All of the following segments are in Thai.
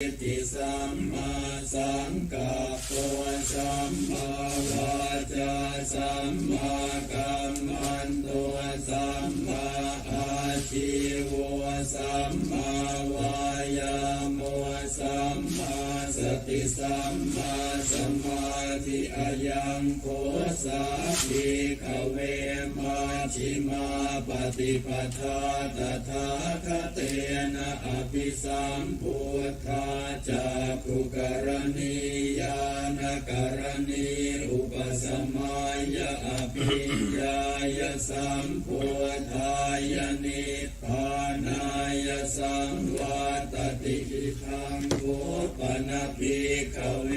ติสัมมาสังกัปปะสัมมาวาจาสัมมากัมมันโตสัมมาอาชีวะสัมมาวายามะสัมมาสติสัมมาสมาธิอายังโคสาภิกขเวมัชฌิมาปฏิปทาตถาคเตนะอภิสัมพุทธาจากขุกรณียานกรณีอุปสมัยอภิญญายสัมพุทธายนิพพานายสังวาตติทังโภปนภิกขเว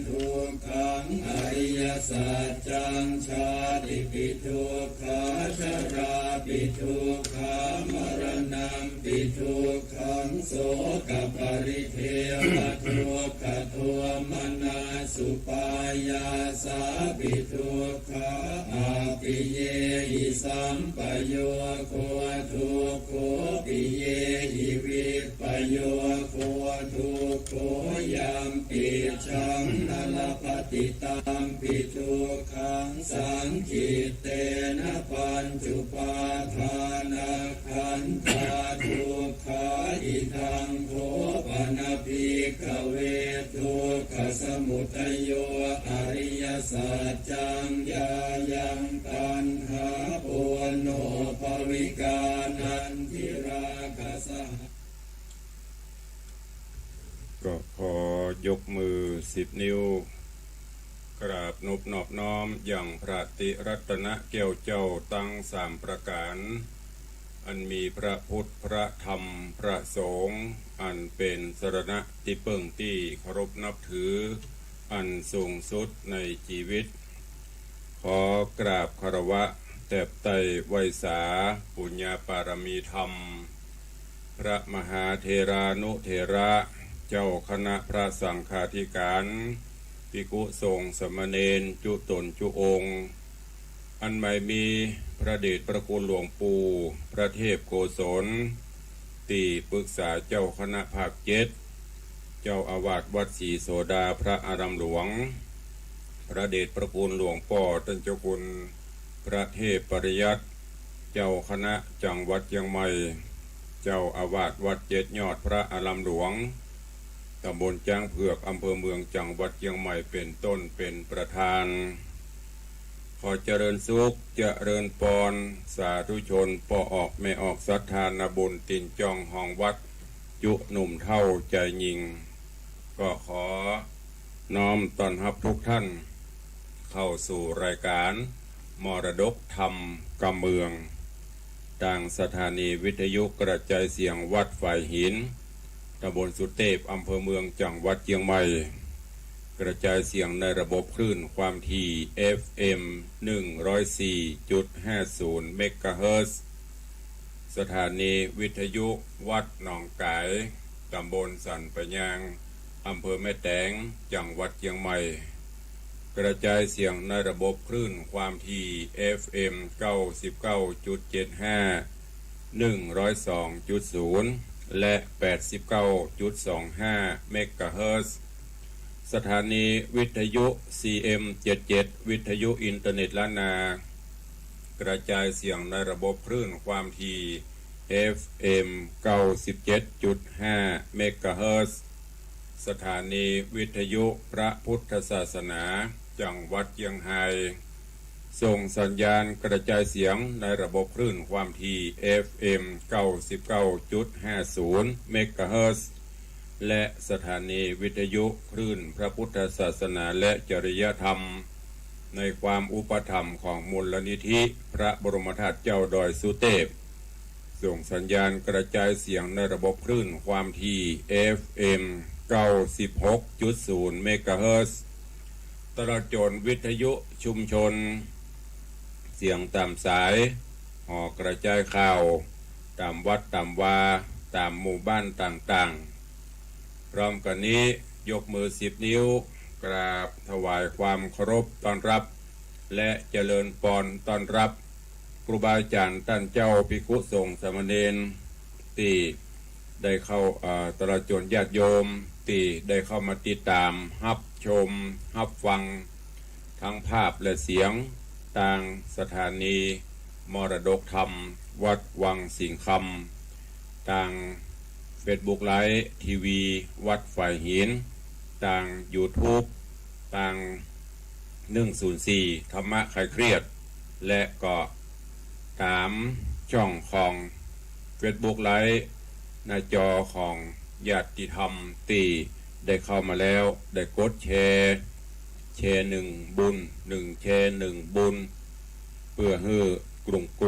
ทุกขังอริยสัจจังชาติปิทุกขาชราปิทุกขามรณะปิทุกขังโสกปริเทวทุกขโทมนาสุปายาสาปิทุกขาอาปิเยหิสัมปโยโคทุกโคปิเยหิวิปโยโคทุกโคยามปิชังนลปฏิตัมปิทุกขังสังขิตเตนะปัญจุปาทานาขันธาทุกขาอิทังโภปนภิกขเวทุกขสมุทัยโยอริยสัจจังญายังตัณหาปุโนภวิกานันทิราคะสหก็ขอยกมือ10 นิ้วกราบนบนอบน้อมอย่างพระติรัตนแก้วเจ้าตั้ง3 ประการอันมีพระพุทธพระธรรมพระสงฆ์อันเป็นสรณะที่เปิ่งที่เคารพนับถืออันสูงสุดในชีวิตขอกราบคารวะแตบไตไวยสาปุญญาปารมีธรรมพระมหาเทรานุเถระเจ้าคณะพระสังฆาธิการภิกษุสงฆ์สมณเณรจุตนจุองค์อันไม่มีพระเดชพระคุณหลวงปู่พระเทพโกศลตีปรึกษาเจ้าคณะภาค7เจ้าอาวาสวัดศรีโสดาพระอารามหลวงพระเดชพระคุณหลวงพ่อท่านเจ้าคุณพระเทพปริยัติเจ้าคณะจังหวัดเชียงใหม่เจ้าอาวาสวัด7 ยอดพระอารามหลวงตำบลจ้างเผือกอำเภอเมืองจังหวัดเชียงใหม่เป็นต้นเป็นประธานขอเจริญสุขเจริญพรสาธุชนปอออกไม่ออกศรัทธานบุญตินจองห้องวัดจุหนุ่มเท่าใจยิงก็ขอน้อมต้อนรับทุกท่านเข้าสู่รายการมรดกธรรมกำเมืองทางสถานีวิทยุกระจายเสียงวัดฝ่ายหินตำบลสุเทพอำเภอเมืองจังหวัดเชียงใหม่กระจายเสียงในระบบคลื่นความถี่ FM 104.50 เมกะเฮิรตซ์สถานีวิทยุวัดหนองกายตำบลสันปะยางอำเภอแม่แตงจังหวัดเชียงใหม่กระจายเสียงในระบบคลื่นความถี่ FM 99.75 102.0 และ 89.25 เมกะเฮิรตซ์สถานีวิทยุ CM77 วิทยุอินเทอร์เน็ตล้านนากระจายเสียงในระบบคลื่นความถี่ FM 97.5 เมกะเฮิรตซ์สถานีวิทยุพระพุทธศาสนาจังหวัดเชียงรายส่งสัญญาณกระจายเสียงในระบบคลื่นความถี่ FM 99.50 เมกะเฮิรตซ์และสถานีวิทยุคลื่นพระพุทธศาสนาและจริยธรรมในความอุปถัมภ์ของมูลนิธิพระบรมธาตุเจ้าดอยสุเทพส่งสัญญาณกระจายเสียงในระบบคลื่นความถี่ FM 96.0 เมกะเฮิรตซ์ตลอดจนวิทยุชุมชนเสียงตามสายห่อกระจายข่าวตามวัดตามวาตามหมู่บ้านต่างๆพร้อมกันนี้ยกมือ10 นิ้วกราบถวายความเคารพต้อนรับและเจริญพรต้อนรับครูบาอาจารย์ท่านเจ้าภิกษุสงฆ์สามเณรที่ ได้เข้าตลอดจนญาติโยมที่ได้เข้ามาติดตามรับชมรับฟังทั้งภาพและเสียงทางสถานีมรดกธรรมวัดวังสิงคำทาง Facebook ไลฟ์ทีวีวัดฝ่ายหินทาง YouTube ทาง104ธรรมะคลายเครียดและก็ตามช่องของ Facebook ไลฟ์หน้าจอของญาติธรรมตีได้เข้ามาแล้วได้กดแชร์หนึ่งบุญ1แชร์1บุญเพื่อให้กลุ่มเ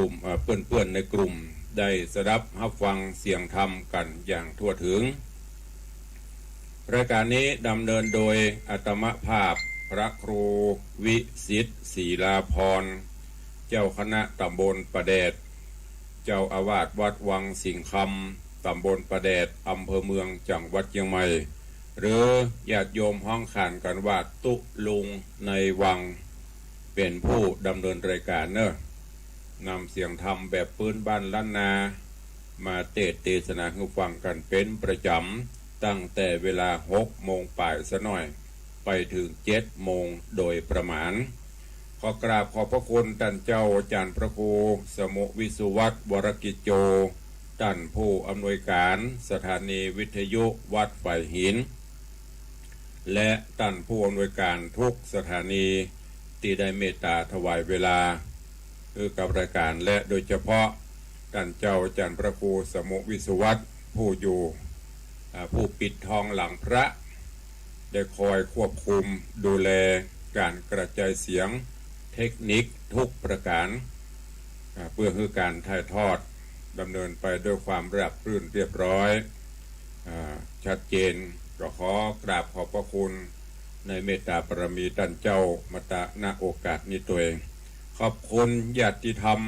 พื่อนในกลุ่มได้สดับรับฟังเสียงธรรมกันอย่างทั่วถึงรายการนี้ดำเนินโดยอาตมภาพพระครูวิสิทธิ์ศรีลาภรณ์เจ้าคณะตำบลประแดดเจ้าอาวาสวัดวังสิงคำตำบลประแดดอำเภอเมืองจังหวัดเชียงใหม่หรือญาติโยมห้องขานกันว่าตุลุงในวังเป็นผู้ดำเนินรายการเนอะนำเสียงธรรมแบบพื้นบ้านล้านนามาเทศนาให้ฟังกันเป็นประจำตั้งแต่เวลา6 โมงป่ายซะหน่อยไปถึง7 โมงโดยประมาณขอกราบขอบพระคุณท่านเจ้าอาจารย์พระครูสมุวิสุวัฒน์วรกิจโจท่านผู้อำนวยการสถานีวิทยุวัดฝ่ายหินและท่านผู้อำนวยการทุกสถานีที่ได้เมตตาถวายเวลาคือกับรายการและโดยเฉพาะท่านเจ้าอาจารย์พระครูสมุวิสุวัฒน์ผู้อยู่ผู้ปิดทองหลังพระได้คอยควบคุมดูแลการกระจายเสียงเทคนิคทุกประการเพื่อให้การถ่ายทอดดำเนินไปด้วยความราบรื่นเรียบร้อยชัดเจนก็ขอกราบขอบพระคุณในเมตตาบารมีท่านเจ้ามาตะณโอกาสนี้ตัวเองขอบคุณญาติธรรม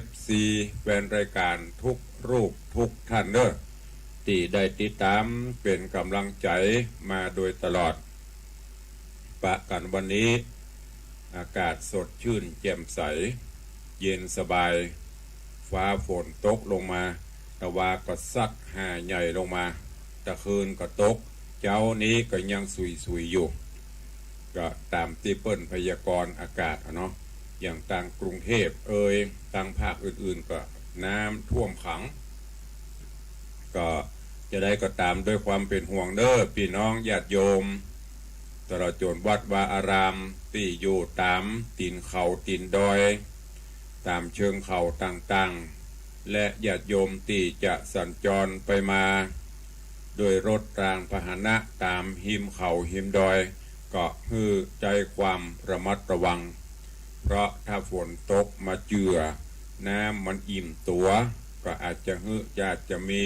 FC แฟนรายการทุกรูปทุกท่านเด้อที่ได้ติดตามเป็นกำลังใจมาโดยตลอดปะกันวันนี้อากาศสดชื่นแจ่มใสเย็นสบายฟ้าฝนตกลงมาตะวาก็ซัดหาใหญ่ลงมาตะคืนก็ตกเจ้านี้ก็ยังสุยอยู่ก็ตามที่เปิ้นพยากรณ์อากาศเนาะอย่างต่างกรุงเทพต่างภาคอื่นๆก็น้ำท่วมขังก็จะได้ก็ตามด้วยความเป็นห่วงเด้อพี่น้องญาติโยมตลอดจนวัดวาอารามที่อยู่ตามตีนเขาตีนดอยตามเชิงเขาต่างๆและญาติโยมที่จะสัญจรไปมาโดยรถรางพาหนะตามหิมเขาหิมดอยก็ให้ใจความระมัดระวังเพราะถ้าฝนตกมาเจือน้ำมันอิ่มตัวก็อาจจะมี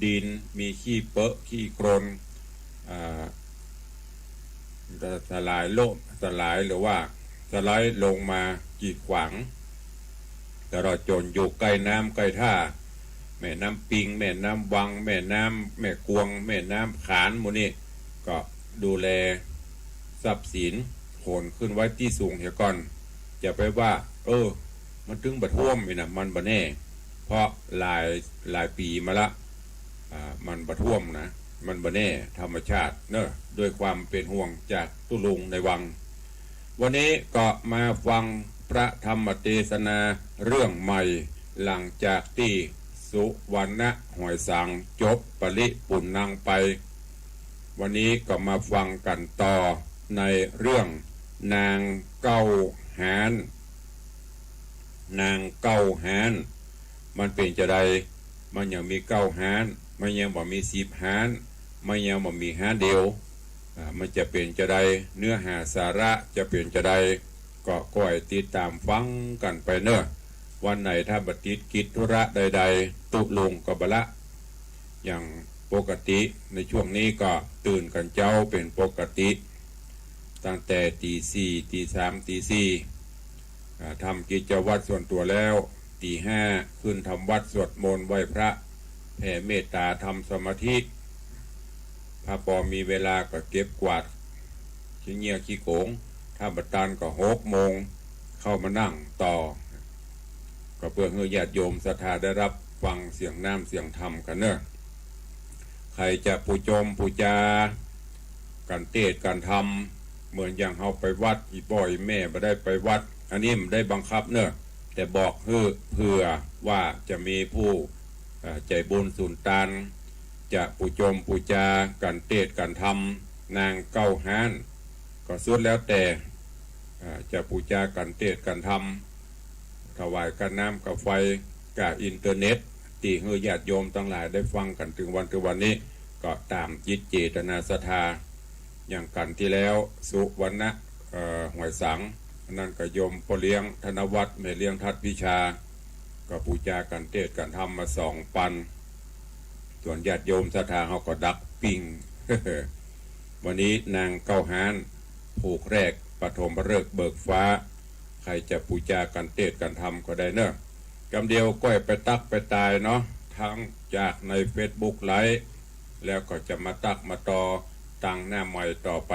ดินมีขี้เปอะขี้โคลนสลายหรือว่าสไลด์ลงมากีดขวางแต่เราจนอยู่ใกล้น้ำใกล้ท่าแม่น้ำปิงแม่น้ำวังแม่น้ำแม่กวงแม่น้ำขานหมู่นี้ก็ดูแลทรัพย์สินโขนขึ้นไว้ที่สูงเหี่ยก่อนจะไปว่ามันถึงบัดท่วมนี่นะมันบ่แน่เพราะหลายปีมาละมันบัดท่วมนะมันบ่แน่ธรรมชาติเนอะด้วยความเป็นห่วงจากตุลุงในวังวันนี้ก็มาฟังพระธรรมเทศนาเรื่องใหม่หลังจากที่สุวรรณหอยสังจบปริปุณนังไปวันนี้ก็มาฟังกันต่อในเรื่องนางเก้าหานมันเป็นจะใดมันยังมีเก้าหานมันยังบ่มี10 หานมันยังบ่มีหานเดียวมันจะเป็นจะใดเนื้อหาสาระจะเป็นจะใดก็ค่อยติดตามฟังกันไปเนอะวันไหนถ้าบัดติดกิจธุระใดๆตุลงก็บละอย่างปกติในช่วงนี้ก็ตื่นกันเจ้าเป็นปกติตั้งแต่ตี 4 ตี 3 ตี 4ทำกิจวัตรส่วนตัวแล้วตี 5ขึ้นทำวัดสวดมนต์ไหว้พระแผ่เมตตาทำสมาธิพระปอมีเวลาก็เก็บกวาดขี้เงี่ยขี้โกงถ้าบัดตันก็6 โมงเข้ามานั่งต่อก็เพื่อให้ญาติโยมศรัทธาได้รับฟังเสียงน้ำเสียงธรรมกันเนอะ ใครจะผู้จมผู้จาการเทศน์การทำเหมือนอย่างเฮาไปวัดอีบ่อยแม่ไม่ได้ไปวัดอันนี้มันได้บังคับเนอะแต่บอกเพื่อว่าจะมีผู้ใจบุญสุนทานจะผู้จมผู้จาการเทศน์การทำนางเก้าหานก็สุดแล้วแต่จะผู้จาการเทศน์การทำถวายการน้ำกับไฟกับอินเทอร์เน็ตที่ให้ญาติโยมทั้งหลายได้ฟังกันถึงวันนี้ก็ตามจิตเจตนาศรัทธาอย่างกันที่แล้วสุวรรณะหวยสังนั่นก็โยมพ่อเลี้ยงธนวัฒน์แม่เลี้ยงทัดพิชาก็ปูจากันเทศกันทำมา2 ปันส่วนญาติโยมศรัทธาเขาก็ดักปิง วันนี้นางเก้าหานผูกแรกปฐมฤกษ์เบิกฟ้าใครจะปูจากันเทศกันทำก็ได้เนอะกำเดียวก้อยไปตักไปตายเนาะทั้งจากใน Facebook ไลฟ์แล้วก็จะมาตักมาต่อตั้งหน้าใหม่ต่อไป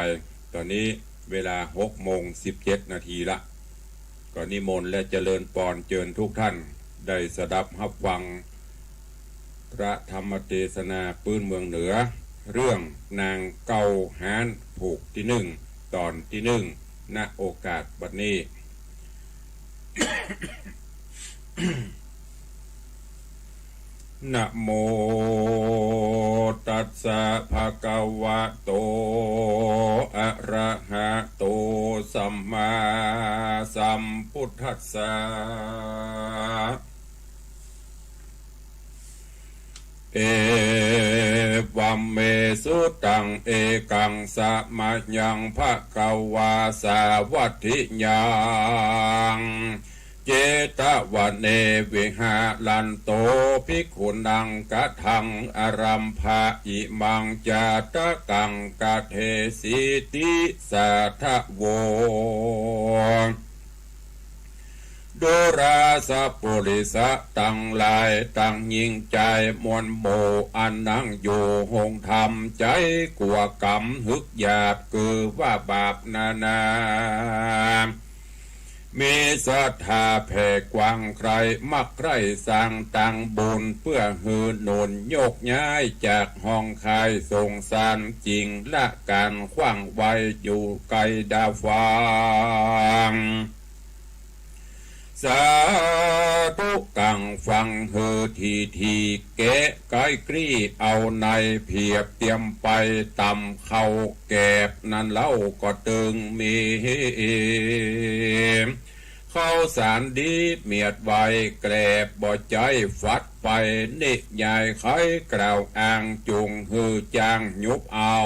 ตอนนี้เวลา6:17 นาทีละก็นิมนต์และเจริญพรเชิญทุกท่านได้สดับรับฟังพระธรรมเทศนาปื้นเมืองเหนือเรื่องนางเกาหานผูกที่1ตอนที่1ณโอกาสบัดนี้ นะโมตัสสะภะคะวะโตอะระหะโตสัมมาสัมพุทธัสสะเอวัมเมสุตังเอกังสะมะยังภะคะวาสาวัตถิยังเจตวันเนวิหาลันโตภิกขุนังกะทังอารัมภะอิมังจาตะกังกะเทสิติสัทธโวดุราสะปุริสะตั้งหลายตั้งยิ่งใจมวลโมอันนั่งอยู่หงธรรมใจกลัวกรรมฮึกหยาบคือว่าบาปนานามีศรัทธาแผ่กว้างใครมักใครสร้างตั้งบุญเพื่อหือหนุนโยกย้ายจากห้องคายส่งสารจริงละการขว้างไว้อยู่ไกลดาวฟังสาธุกังฟังเฮอทีแกะไกลกรีเอาในเพียบเตรียมไปตำเข้าแกบนั่นเล่าก็ตึงมีเข้าสารดีเมียดไว้แกลบบ่ใจฟัดไปนิยายไขกล่าวอ้างจุงฮือจางยุบเอา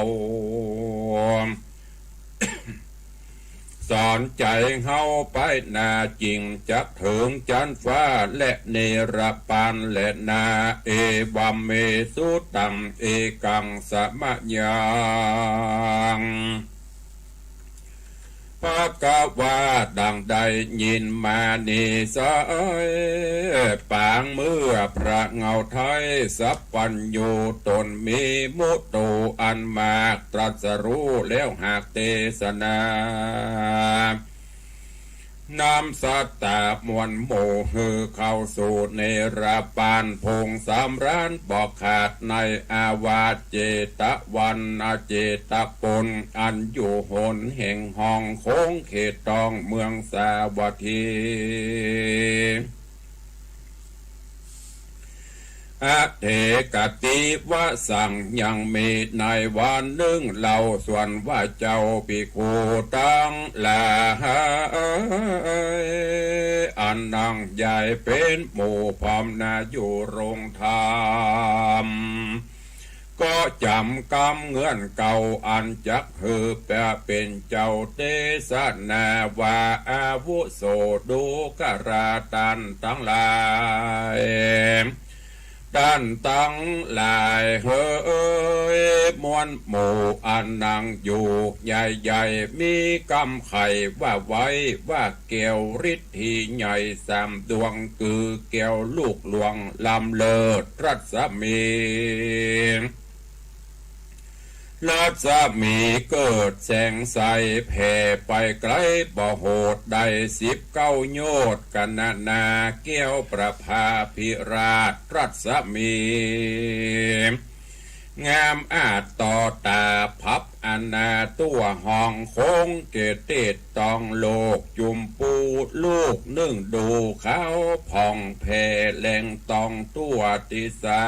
สอนใจเฮาไปนาจริงจักถึงจันฟ้าและเนรปานและนาเอวัมเมสุตังเอกังสะมะยังภะคะวาดังใดยินมานิสายปางเมื่อพระเงาไทยสัพพัญญูตนมีมุตโตอันมากตรัสรู้แล้วหากเทศนานำสัตตามวลโมหือเข้าสู่เนรปานพงสามร้านบอกขาดในอาวาสเจตวันอาเจตปนอันอยู่หนแห่งห้องโค้งเขตตองเมืองสาวัตถีอเถกติวะสั่งยังมีในวันหนึ่งเล่าส่วนว่าเจ้าภิกขุตั้งหลายอันนั่งใหญ่เป็นหมู่พร้อมนาอยู่โรงธรรมก็จำกรรมเงื่อนเก่าอันจักหือแปะเป็นเจ้าเตสนาวาอาวุโสดูกราตันทั้งหลายด้านตั้งหลายเฮ้ยมวลหมู่อันนั่งอยู่ใหญ่ๆมีกำไข่ว่าไว้ว่าแก้วฤทธิใหญ่สามดวงคือแก้วลูกหลวงลำเลิศรัศมีรัศมีเกิดแสงใสแผ่ไปไกลบ่โหดได้19 โยชน์กันนาเกี้ยวประภาพิราชรัศมี งามอาจต่อตาพับอนาตัวห้องโค้งเกตดตองโลกจุมปูลูกนึ่งดูเขาผ่องแผ่แหล่งตองตัวติสา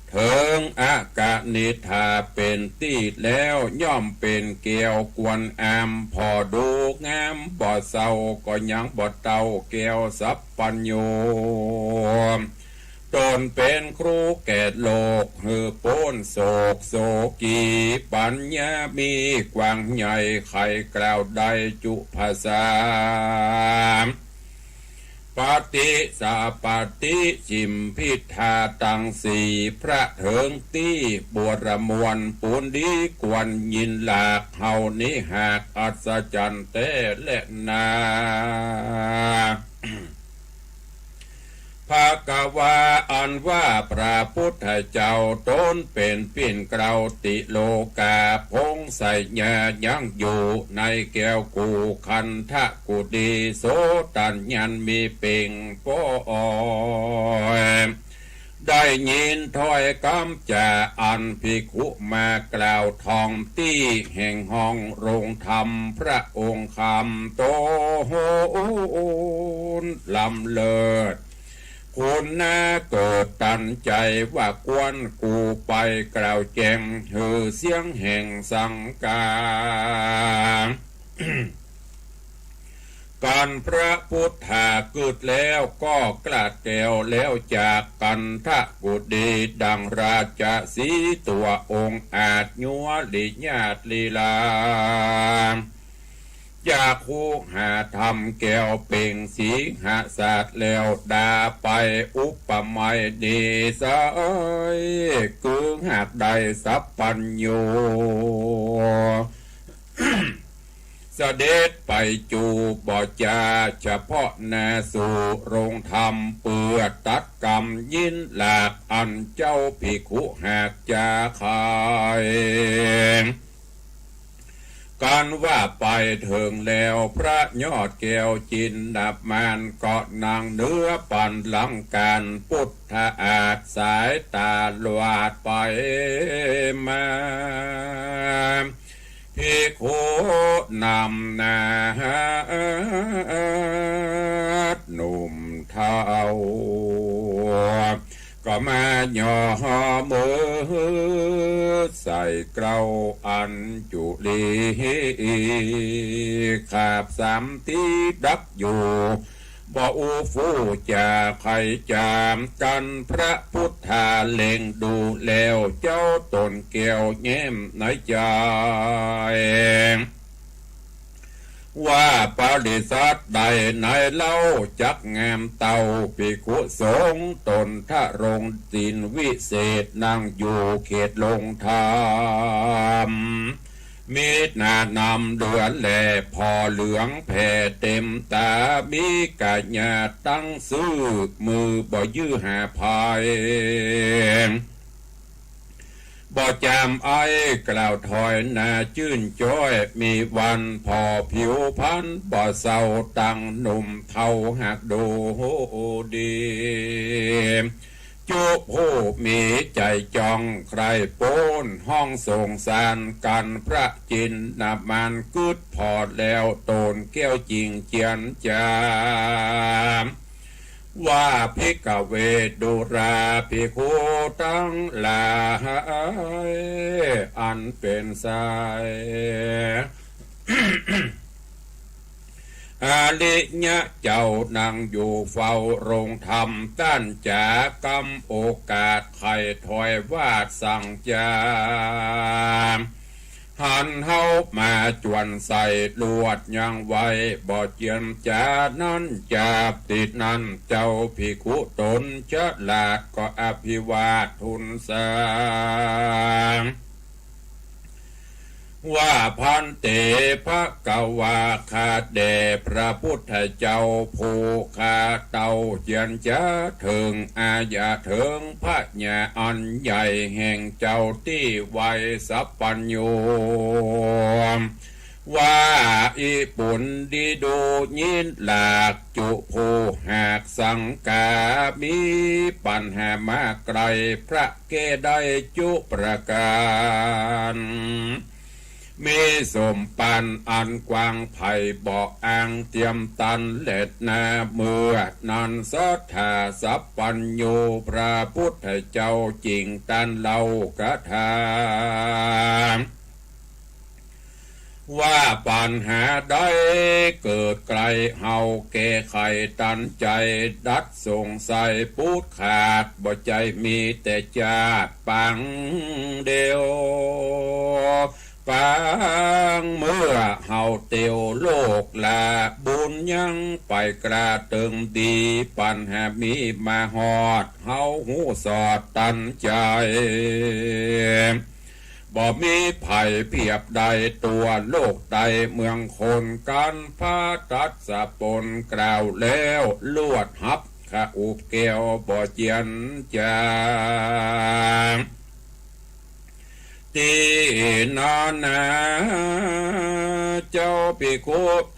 เถิงอากานิธาเป็นตีดแล้วย่อมเป็นเกี่ยวกวนอามพอดูงามบ่เศร้าก็ยังบ่เตาเกี่ยวสัพปัญโยตนเป็นครูแก่โลกหือโป้นโศกโศกีปัญญามีกว้างใหญ่ใครกล่าวใดจุภาษาปฏิสาปฏิจิมพิธาตังสีพระเถิงตีบวรมวลปูนดีกวนยินหลากเฮานิหากอัศจรรย์เตและนาภากวาอันว่าพระพุทธเจ้าตนเป็นปิ่นเกลาติโลกาพงใส่ญายังอยู่ในแก้วกูคันทะกูดีโสตัญญันมีเป่งโปได้ยินถ้อยคำจะอันภิกขุมากล่าวทองตี้แห่งห้องโรงธรรมพระองค์คำโตโหลำเลิศคุณน่าเกิดตันใจว่ากวนกูไปกล่าวแจงหือเสียงแห่งสังกา การพระพุทธาเกิดแล้วก็กลาดแก้วแล้วจากกันทะกุดีดังราชสีตัวองค์อาจยัวลิญาติลีลาจากคูหาธรรมแก้วเป่งสีหาศาสตร์แล้วดาไปอุปมาดีสายกึ่งหากใดสัพปัญโย เสด็จไปจูบจาเฉพาะนาสู่โรงธรรมเปื่อตัดกรรมยินหลากอันเจ้าภิกขุหากจาขายการว่าไปถึงแล้วพระยอดแก้วจินดับมานเกาะนางเนื้อปันหลังการพุทธอาจสายตาลวาดไปมาภิกขุนำนาหนุ่มเท่าก็มาย่อมือใส่เกลาอันจุลีขาบสามตีดับอยู่บ่อูฟูจะใครจามกันพระพุทธาเล็งดูแล้วเจ้าตนแก้วแย้มในใจว่าปริสัทใดในเล่าจักงามเต่าภิกขุสงฆ์ตนทะรงศีลวิเศษนั่งอยู่เขตลงธรรมมีหน้านำเดือนแหล่พอเหลืองแผ่เต็มตามีกะญาตั้งซื้อมือบ่ยื้อหาภายบ่จำไอ้กล่าวถอยนาชื่นจ้อยมีวันพอผิวพันบ่เศร้าตั้งหนุ่มเท่าหักดูดีจุผู้มีใจจองใครโป้นห้องส่งสารกันพระจินนับมันกึดพอดแล้วโตนแก้วจริงเจียนจามว่าภิกเวดุราภิกขุทั้งหลายอันเป็นสายอาลิญะเจ้านั่งอยู่เฝ้าโรงธรรมต้านจากรรมโอกาสไข่ถอยวาดสั่งจามหันเฮามาจวนใส่ลวดยังไว้บ่เจียมจานั้นจับติดนั้นเจ้าภิกขุตนเฉลาดก็อภิวาททุนสามว่าพันเตภะกวาคาเดพระพุทธเจ้าผู้คาเต่าเจียนจะถึงอาญาถึงพระญาอันใหญ่แห่งเจ้าที่ไวสัพปัญโย ว่าอีปุ่นดีดูยินหลากจุโพหากสังกามีปัญหามาไกลพระเกได้จุประการมีสมปันอันกว้างไผ่บ่ออ่างเตรียมตันเล็ดนาเมื่อนันสัทธาสัพปัญโยพระพุทธเจ้าจริงตันเล่ากระทาว่าปัญหาใดเกิดไกลเฮาแก้ไขตันใจดัดสงสัยพูดขาดบ่ใจมีแต่จาดปังเดียวปังเมื่อเฮาเตียวโลกลาบุญยังไปกระตึงดีปัญหามีมาหอดเฮาหูสอดตันใจบ่มีภัยเพียบใดตัวโลกใดเมืองคนกันพาตัดสะปนกล่าวแล้วลวดหับข้าอุบแก้วบ่เจียนจางตีนอนนาเจ้าปิโค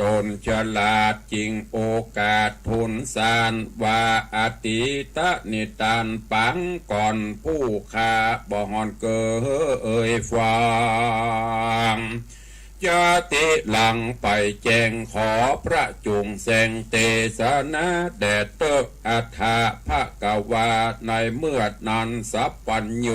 ตนฉลาดจริงโอกาสทุนสานว่าอติตะนิตานปังก่อนผู้ข้าบ่หอนเกยฟังจะติหลังไปแจงขอพระจุงแสงเตสนาแดดเตออัฏฐาภะกวาในเมื่อนั้นสัพปัญโย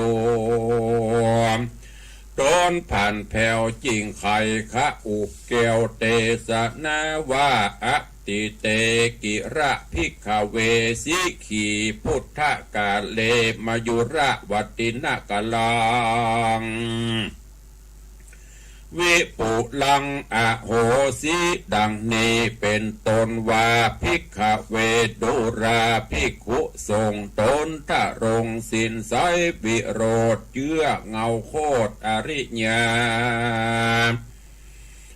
โดนผ่านแผ่วจริงไข่คะอุกเกวเตสนาว่าอติเตกิระภิกขเวสิขีพุทธกาเลมายุระวัตินกลังวิปุลังอโหสิดังนี้เป็นตนว่าภิกขเวดุราภิกขุทรงตนทะรงสินไสวิโรธเยื่อเงาโคตอริญญา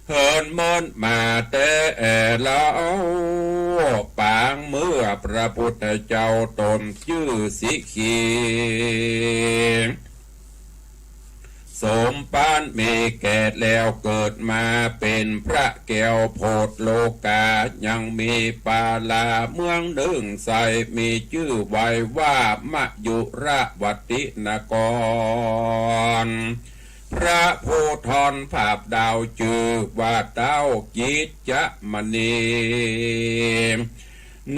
เฮินมนมาแต่เล่าปางเมื่อพระพุทธเจ้าตนชื่อสิขีสมปานมีแก่แล้วเกิดมาเป็นพระแก้วโพธโลกายังมีปาลาเมืองดึงใสมีชื่อไว้ว่ามยุระวัตินกรพระผู้ทอนภาพดาวจือว่าเต้ากิจจะมณี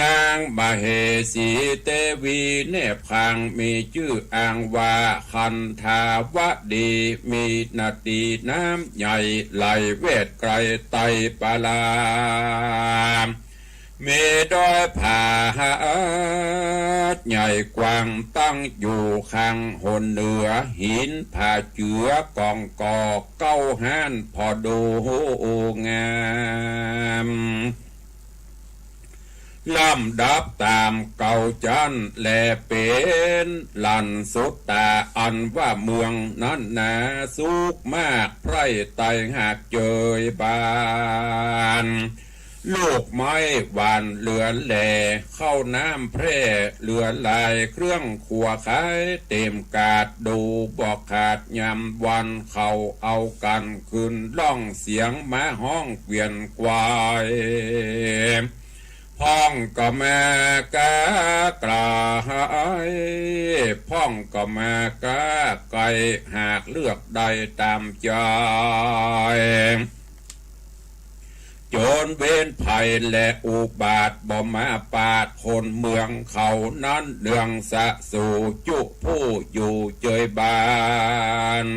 นางมเหสีเตวีเนบขังมีชื่ออ้างว่าคันธาวดีมีนาตีน้ำใหญ่ไหลเวทไกลไตปาลาเมดอยผาใหญ่กว้างตั้งอยู่ข้างหนเหนือหินผาเจือกองกอเก้าห้านพอดูงามลำดับตามเก่าจันแลเป็นลันสุดตาอันว่าเมืองนั้นนาสุกมากไพร่ไตหักเจยบานลูกไม้หวานเหลือแหล่เข้าน้ำแพร่เหลือลายเครื่องขัวขายเต็มกาดดูบอกขาดยำวันเขาเอากันคืนล่องเสียงม้าห้องเกวียนควายพ่องก็แม่กากลายพ่องก็แม่กาไก่หากเลือกใดตามใจโจรเว้นภัยและอุบาทบ่มาปาดคนเมืองเขานั้นเดืองสะสู่จุผู้อยู่เจยบาน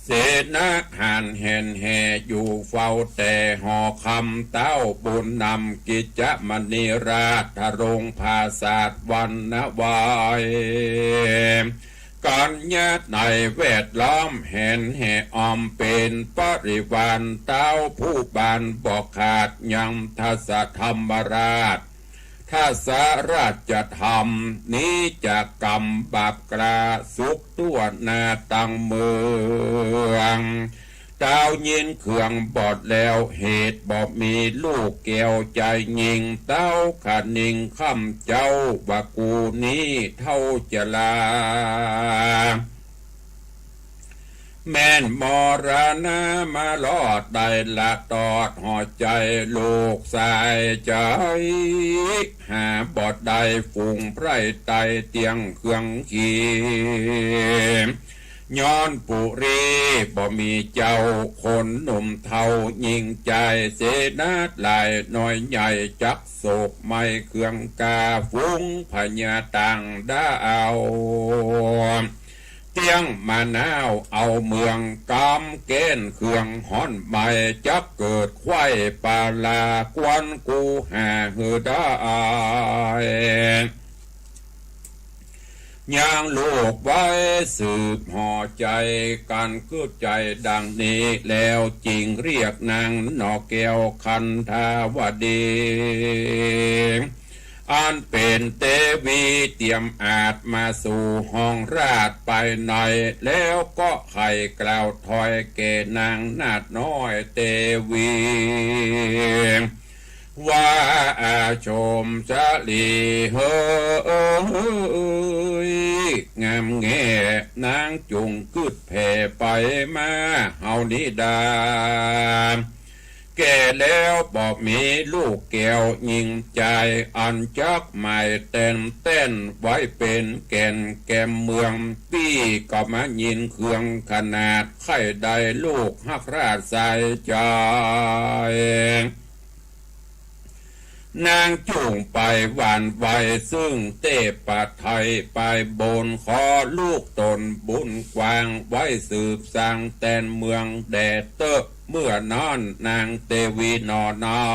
เสนาหันเห็นแห่อยู่เฝ้าแต่หอคำเต้าบุญนำกิจมณีราชรงภาศาสวันนวายการญาติในแวดล้อมเห็นแห่ออมเป็นปริวารเต้าผู้บานบอกขาดยังทัศธรรมราชถ้าสาราชธรรมนี้จะกรรมบาปกราสุขตัวนาตังเมืองดาวยินเขื่องบอดแล้วเหตุบอกมีลูกแก้วใจยิงเต้าขาดนิ่งคำเจ้าว่ากูนี้เท่าจะลา แม่นมรณะมาลอดได้ละตอดหอดใจลูกสายใจหาบอดใดฝูงไพรไตเตียงเครื่องขีย้อนปุรีบ่มีเจ้าคนหนุ่มเทายิงใจเสนาดลายน้อยใหญ่จักโศกไม่เครื่องกาฟุ้งพญาต่างดาวเตียงมะนาวเอาเมืองกำเกณฑ์เครื่องฮ้อนใหม่จักเกิดไข่ปาลากวนกูหาหือได้ย่างลูกไว้สืบห่อใจกันคืดใจดังนี้แล้วจริงเรียกนางนอแก้วคันธาวดีอันเป็นเตวีเตรียมอาจมาสู่ห้องราชไปหน่อยแล้วก็ไข่กล่าวถอยเกนางนาดน้อยเตวีว่าอาชมชะลีเฮ้ยงามแง่นางจุงกึดแผ่ไปมาเฮานิดาแก่แล้วบอกมีลูกแก้วยิงใจอันจักไม่เต้นไว้เป็นแก่นแก้มเมืองปี้ก็มายินเครื่องขนาดไข่ใดลูกฮักราชใส่ใจนางจุงไปหวานไวซึ่งเตปะไทยไปบนขอลูกตนบุญกวางไว้สืบสร้างแตนเมืองแดดเตอะเมื่อนอนนางเตวีนอนเอา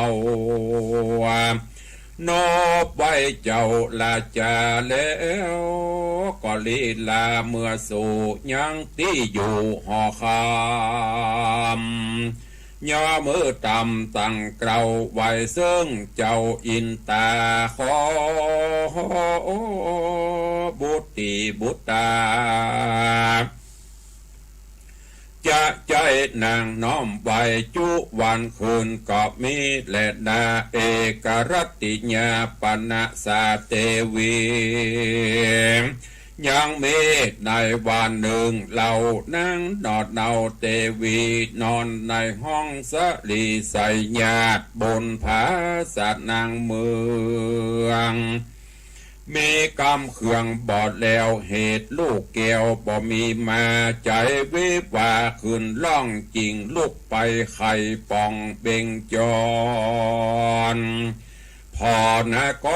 นอบไว้เจ้าลาจาแล้วก็ลีลาเมื่อสู่ยังที่อยู่หอคำย่อมือตำตั้งเกลาไว้ซึ่งเจ้าอินตาขอบุตรีบุตาจะใจนางน้อมไว้จุวันคืนก็มีและนาเอกรัตติญาปนะสาเตวียังมีในวันหนึ่งเรานั่งนอดเนาเตวีนอนในห้องสลีใส่ญาติบนผาสัตนางเมืองมีกรรมเครื่องบอดแล้วเหตุลูกแก้วบ่มีมาใจวิวาขึ้นล่องจริงลุกไปไข่ปองเบ่งจรพอนาก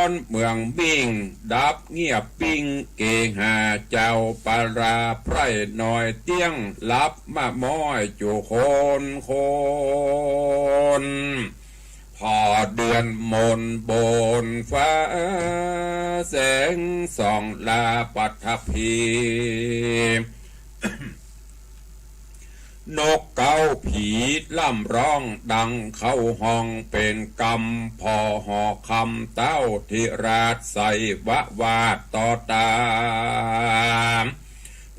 รเมืองบิ่งดับเงียบปิ้งเกหาเจ้าปาราไพร่น้อยเตี้ยงลับมาม้อยจุคนพอเดือนมนบนฟ้าแสงส่องลาปัทภี นกเก้าผีล่ำร้องดังเข้าห้องเป็นกำพอหอคำเต้าทิราชใส่วะวาดต่อตาม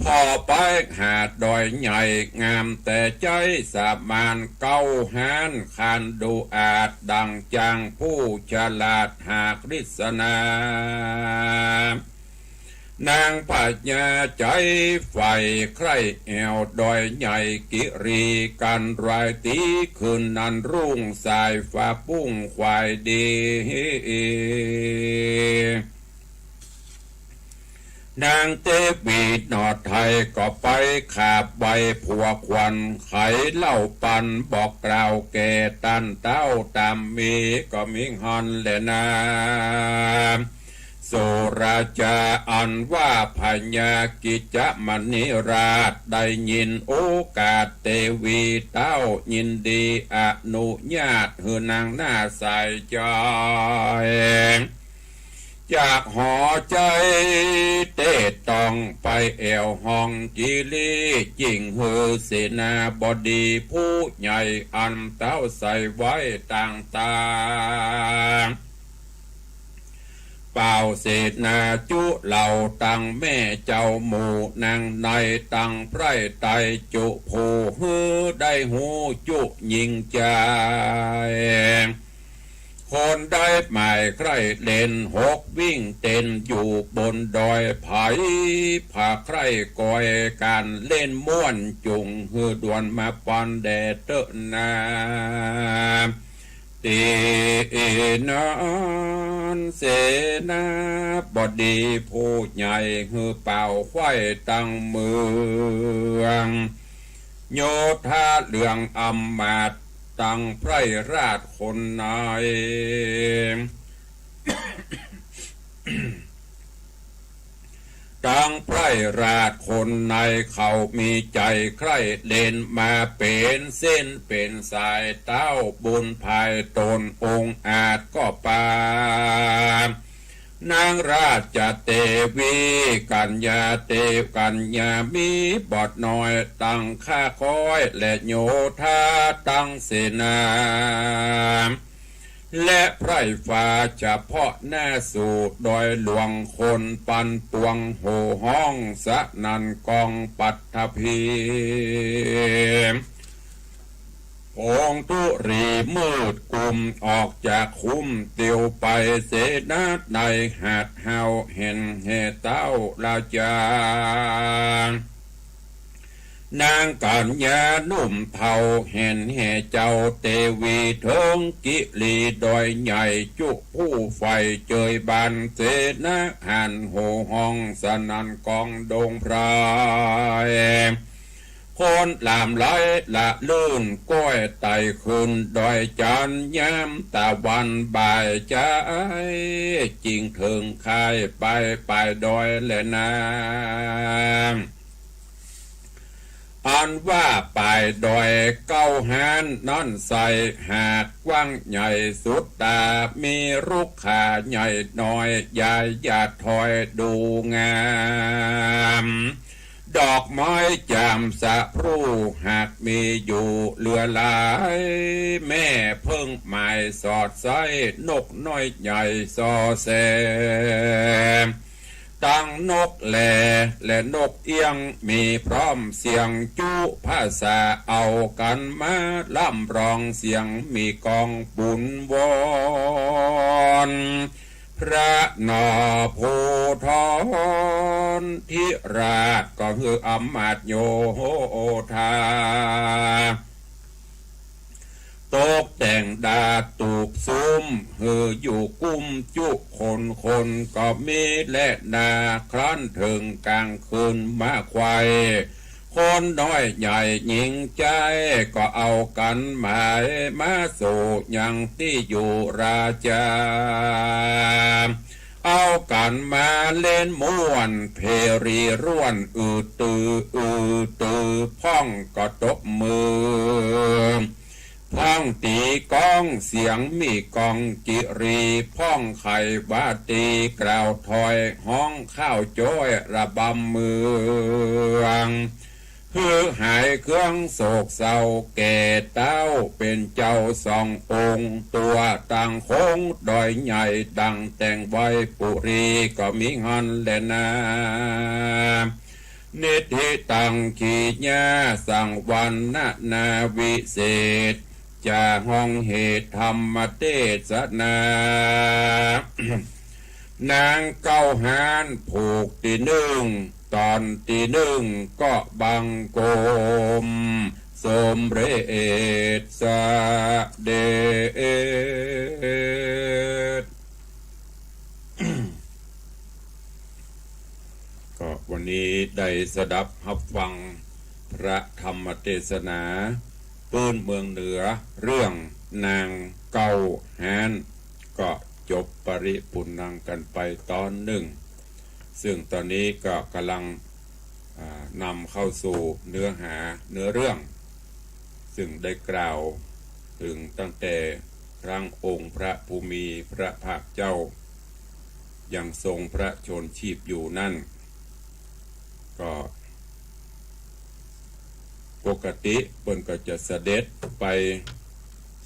พอไปหาดดอยใหญ่งามแต่ใจสามานเก้าหานคานดูอาจดังจางผู้ฉลาดหากฤษณานางปัญญาใจไฟใครแอวดอยใหญ่กิรีกันรายตีคืนนั้นรุ่งสายฟ้าปุ้งควายดีนางเตวีนอดไทยก็ไปขาบใบผัวควันไขเล่าปันบอกกล่าวแก่ตันเต้าตามมีก็มิงฮอนแลนาโสราจาอันว่าพญากิจมณิราชได้ยินโอกาสเตวีเต้ายินดีอนุญาตให้นางหน้าใส่ใจจากหอใจเตตองไปแอวห้องจิลีจิงฮือเสนาบดีผู้ใหญ่อันเต้าใส่ไว้ต่างเป่าเศษนาจุเหล่าตังแม่เจ้าหมู่นางในตังไพร่ไตจุผู้ฮือได้หูจุยิงใจ คนได้หมายใครเล่นหกวิ่งเต้นอยู่บนดอยไผ่ผาใครก่อยการเล่นม่วนจุงฮือด่วนมาปอนแดดเตอนาตีนอนเสนาบดีผู้ใหญ่ฮือเป่าไข่ตั้งเมืองโยธาเหลืองอำมาตย์ตั้งไพร่ราชคนนาย ตั้งไพร่ราชคนในเขามีใจใคร่เล่นมาเป็นเส้นเป็นสายเต้าบุญภายตนองค์อาจก็ปานางราชเตวีกัญญาเตกัญญามีบอดน้อยตั้งข้าคอยและโยธาตั้งเสนาและไพร่ฟ้าเฉพาะหน้าสู่ดอยหลวงคนปันปวงโห่ห้องสะนันกองปัตถพีองตุรีมืดกุมออกจากคุ้มเตียวไปเสนาในหาดเฮาเห็นเหเต้าลาจานางกัญญานุ่มเทาเห็นเหเจ้าเตวีเทิงกิลีดอยใหญ่จุผู้ไฟเจยบานเสนาหันโหห้องสนันกองดงพรายคนลามไหลละลื่นก้อยไต่ขึ้นดอยจันยามตะวันบ่ายใจจริงถึงคายไปดอยและนาอันว่าไปดอยเก้าหานนั่นใส่หาดกว้างใหญ่สุดตามีรุกขาใหญ่น้อยใหญ่หยาดถอยดูงามดอกไม้จามสะพรูหากมีอยู่เหลือหลายแม่เพิ่งหมายสอดไส้นกน้อยใหญ่ซอแซตั้งนกแหล่และนกเอียงมีพร้อมเสียงจุภาษาเอากันมาล่ำร้องเสียงมีกองบุญวอนพระนอภูทรทิราชก็คืออำมาตย์โยธาตกแต่งดาตูบซุ้มฮืออยู่กุ้มจุคนก็มีและนาครั้นถึงกลางคืนมาควายคนน้อยใหญ่หญิงใจก็เอากันหมายมาสู่ยังที่อยู่ราชาเอากันมาเล่นม่วนเพรีร่วนตือพ่องก็ตบมือพ่องตีกองเสียงมีกองกิรีพ่องไขบาตีกล่าวถอยห้องข้าวจ้อยระบำเมืองเพื่อหายเครื่องโศกเศร้าแก่เต้าเป็นเจ้าสององค์ตัวต่างคงดอยใหญ่ดังแต่งไว้ปุรีก็มีเงินและนานิธิตังขีญาสังวันนาวิเศษจะห้องเหตุธรรมเทศนา นางเก้าหานผูกตีหนึ่งตอนตีหนึ่งก็บังโกมสมเรศสะเดช ก็วันนี้ได้สดับรับฟังพระธรรมเทศนาปื้นเมืองเหนือเรื่องนางเก้าหานก็จบปริปุณณังกันไปตอนหนึ่งซึ่งตอนนี้ก็กำลังนำเข้าสู่เนื้อหาเนื้อเรื่องซึ่งได้กล่าวถึงตั้งแต่ครั้งองค์พระภูมิพระภาคเจ้ายังทรงพระชนชีพอยู่นั่นก็ปกติเพิ่นก็จะเสด็จไป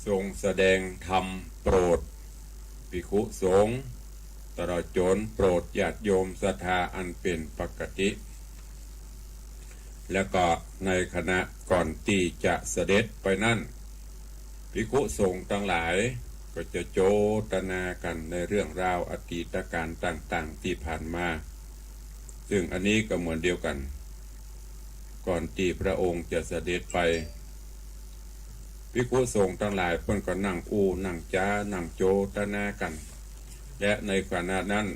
ทรงแสดงธรรมโปรดภิกขุสงฆ์ตลอดจนโปรดญาติโยมศรัทธาอันเป็นปกติแล้วก็ในขณะก่อนที่จะเสด็จไปนั่นภิกขุสงฆ์ทั้งหลาย ก็จะโจทนากันในเรื่องราวอดีตการต่างๆที่ผ่านมาซึ่งอันนี้ก็เหมือนเดียวกันก่อนที่พระองค์จะเสด็จไปภิกษุสงฆ์ทั้งหลายเพิ่นก็นั่งนั่งจ้านั่งโจทนากันและในขณะนั้น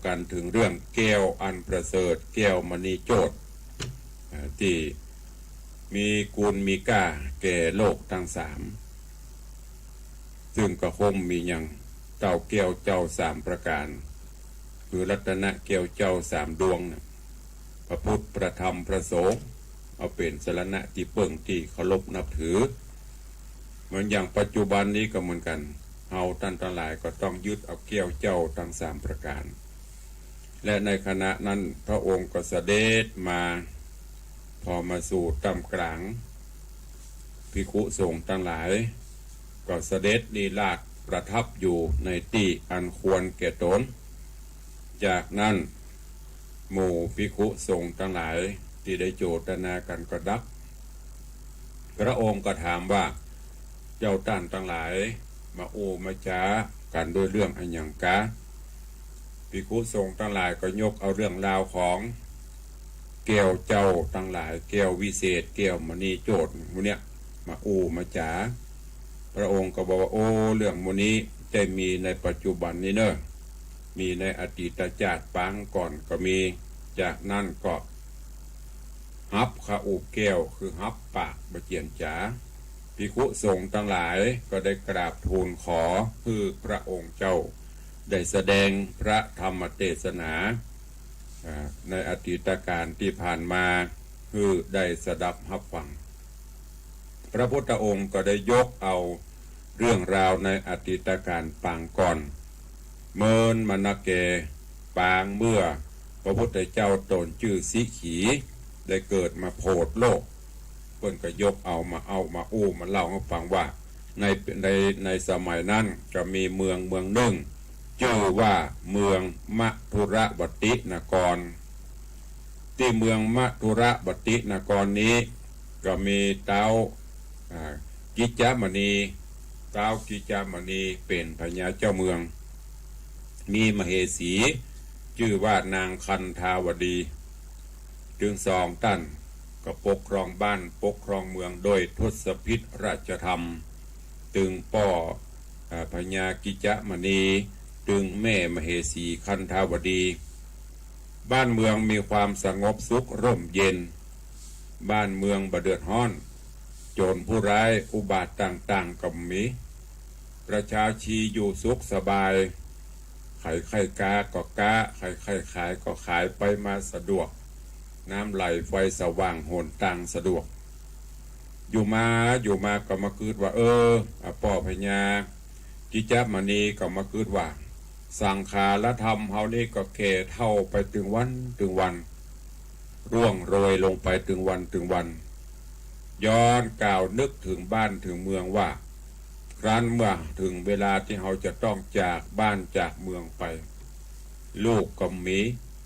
กันถึงเรื่องแก้วอันประเสริฐแก้วมณีโจทย์ที่มีกูลมีก้าแก่โลกทั้งสามซึ่งก็คงมีอย่างเจ้าแก้วเจ้าสามประการคือรัตนะแก้วเจ้าสามดวงนะพระพุทธพระธรรมพระสงฆ์เอาเป็นสรณะที่เปิ่งที่เคารพนับถือเหมือนอย่างปัจจุบันนี้ก็เหมือนกันเฮาท่านทั้งหลายก็ต้องยึดเอาแก้วเจ้าทั้งสามประการและในขณะนั้นพระองค์ก็เสด็จมาพอมาสู่ตำกลางภิกษุสงฆ์ทั้งหลายก็เสด็จลีลาศประทับอยู่ในที่อันควรแก่ตนจากนั้นหมู่ภิกษุสงฆ์ทั้งหลายที่ได้โจทนากันก็ดับพระองค์ก็ถามว่าเจ้าท่านทั้งหลายมามาจ้ากันด้วยเรื่องอันยังกะภิกษุสงฆ์ทั้งหลายก็ยกเอาเรื่องราวของแก้วเจ้าทั้งหลายแก้ววิเศษแก้วมณีโจทย์มูเนี่ยมามาจ้าพระองค์ก็บอกว่าเรื่องมูนี้จะมีในปัจจุบันนี้เนอะมีในอดีตชาติปางก่อนก็มีจากนั้นก็ฮับขาแก้วคือฮับปากบะเจียนจ๋าภิกษุสงฆ์ทั้งหลายก็ได้กราบทูลขอคือพระองค์เจ้าได้แสดงพระธรรมเทศนาในอดีตการที่ผ่านมาคือได้สดับรับฟังพระพุทธองค์ก็ได้ยกเอาเรื่องราวในอดีตการปางก่อนเมินมนเกปางเมื่อพระพุทธเจ้าตนชื่อสิขีได้เกิดมาโพดโลกเพิ่นก็ยกเอามามาเล่าให้ฟังว่าในสมัยนั้นก็มีเมืองหนึ่งชื่อว่าเมืองมัทุรบตินครที่เมืองมัทุรบตินครนี้ก็มีเท้ากิจจามณีเท้ากิจจามณีเป็นพญาเจ้าเมืองมีมเหสีชื่อว่านางคันธาวดีจึงสองท่านก็ปกครองบ้านปกครองเมืองโดยทศพิธราชธรรมตึงป่อพญากิจจามณีตึงแม่มเหสีคันธาวดีบ้านเมืองมีความสงบสุขร่มเย็นบ้านเมืองบ่เดือดร้อนโจรผู้ร้ายอุบาทต่างๆก็มีประชาชีอยู่สุขสบายไข่กาก็กาไข่ขายก็ขายไปมาสะดวกน้ำไหลไฟสว่างโหนต่างสะดวกอยู่มาก็มาคืดว่าป่อพญากิจจามณีก็มาคืดว่าสังขารธรรมเฮานี่ก็แก่เท่าไปถึงวันร่วงโรยลงไปถึงวันย้อนกล่าวนึกถึงบ้านถึงเมืองว่าครั้นเมื่อถึงเวลาที่เราจะต้องจากบ้านจากเมืองไปลูกก็มี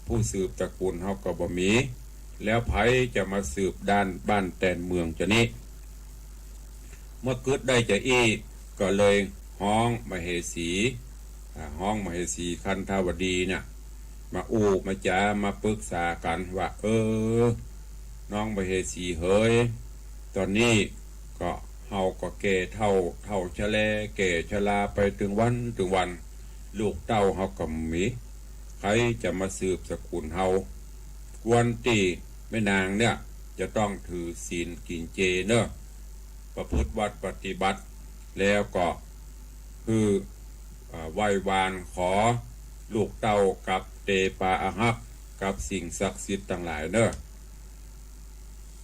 ผู้สืบตระกูลเราก็บ่มีแล้วไผจะมาสืบด้านบ้านแต่นเมืองจะนี้เมื่อเกิดได้จะก็เลยห้องมเหสีคันธาวดีเนี่ยมามาจ้ามาปรึกษากันว่าน้องมเหสีเฮ้ยตอนนี้ก็เฮาก็แก่เท่าชะแลแก่ชราไปถึงวันลูกเต้าเฮาก็มีใครจะมาสืบสกุลเฮาควรที่แม่นางเนี่ยจะต้องถือศีลกินเจเนอะประพฤติวัดปฏิบัติแล้วก็คือไหว้วานขอลูกเต้ากับเตปาอาหักกับสิ่งศักดิ์สิทธิ์ต่างหลายเนอะ